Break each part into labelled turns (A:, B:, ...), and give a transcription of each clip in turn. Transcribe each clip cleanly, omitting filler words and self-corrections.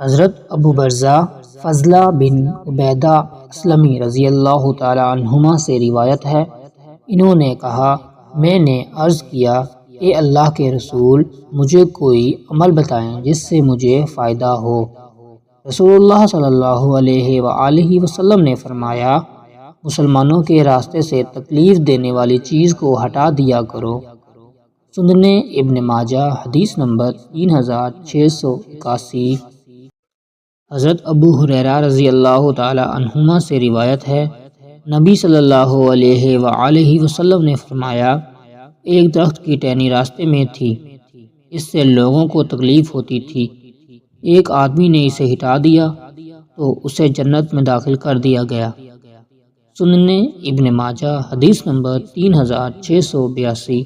A: حضرت ابو برزہ فضلہ بن عبیدہ اسلمی رضی اللہ تعالی عنہما سے روایت ہے، انہوں نے کہا، میں نے عرض کیا، اے اللہ کے رسول، مجھے کوئی عمل بتائیں جس سے مجھے فائدہ ہو۔ رسول اللہ صلی اللہ علیہ وآلہ وسلم نے فرمایا، مسلمانوں کے راستے سے تکلیف دینے والی چیز کو ہٹا دیا کرو۔ سنن ابن ماجہ حدیث نمبر 3681۔ حضرت ابو ہریرہ رضی اللہ تعالی عنہما سے روایت ہے، نبی صلی اللہ علیہ وآلہ وسلم نے فرمایا، ایک درخت کی ٹہنی راستے میں تھی، اس سے لوگوں کو تکلیف ہوتی تھی، ایک آدمی نے اسے ہٹا دیا تو اسے جنت میں داخل کر دیا گیا۔ سنن ابن ماجہ حدیث نمبر 3682۔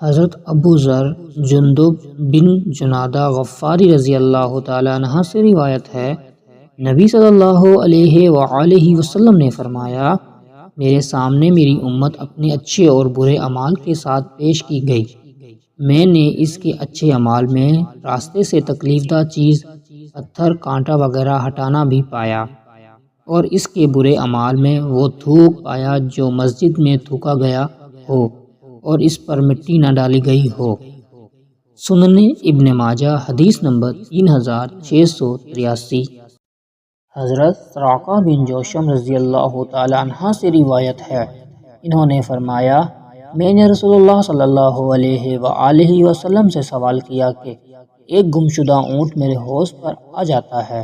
A: حضرت ابو ذر جندب بن جنادہ غفاری رضی اللہ تعالیٰ عنہ سے روایت ہے، نبی صلی اللہ علیہ وآلہ وسلم نے فرمایا، میرے سامنے میری امت اپنے اچھے اور برے اعمال کے ساتھ پیش کی گئی، میں نے اس کے اچھے اعمال میں راستے سے تکلیف دہ چیز، پتھر، کانٹا وغیرہ ہٹانا بھی پایا، اور اس کے برے اعمال میں وہ تھوک پایا جو مسجد میں تھوکا گیا ہو اور اس پر مٹی نہ ڈالی گئی ہو۔ سنن ابن ماجہ حدیث نمبر 3683۔ حضرت سراقہ بن جوشم رضی اللہ تعالی عنہ سے روایت ہے، انہوں نے فرمایا، میں نے رسول اللہ صلی اللہ علیہ وآلہ وسلم سے سوال کیا کہ ایک گمشدہ اونٹ میرے حوض پر آ جاتا ہے،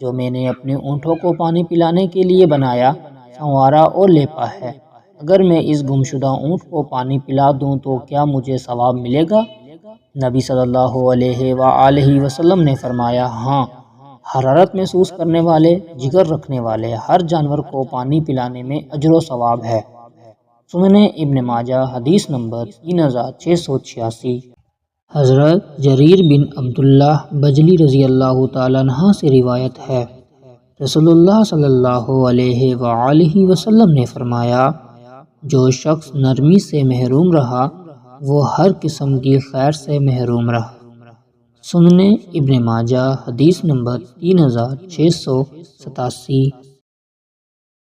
A: جو میں نے اپنے اونٹوں کو پانی پلانے کے لیے بنایا، سنوارا اور لیپا ہے، اگر میں اس گمشدہ اونٹ کو پانی پلا دوں تو کیا مجھے ثواب ملے گا؟ نبی صلی اللہ علیہ وآلہ وسلم نے فرمایا، ہاں، حرارت محسوس کرنے والے، جگر رکھنے والے ہر جانور کو پانی پلانے میں اجر و ثواب ہے۔ سنن ابن ماجہ حدیث نمبر 3686۔ حضرت جریر بن عبداللہ بجلی رضی اللہ تعالیٰ عنہ سے روایت ہے، رسول اللہ صلی اللہ علیہ وآلہ وسلم نے فرمایا، جو شخص نرمی سے محروم رہا وہ ہر قسم کی خیر سے محروم رہا۔ سنن ابن ماجہ حدیث نمبر 3687۔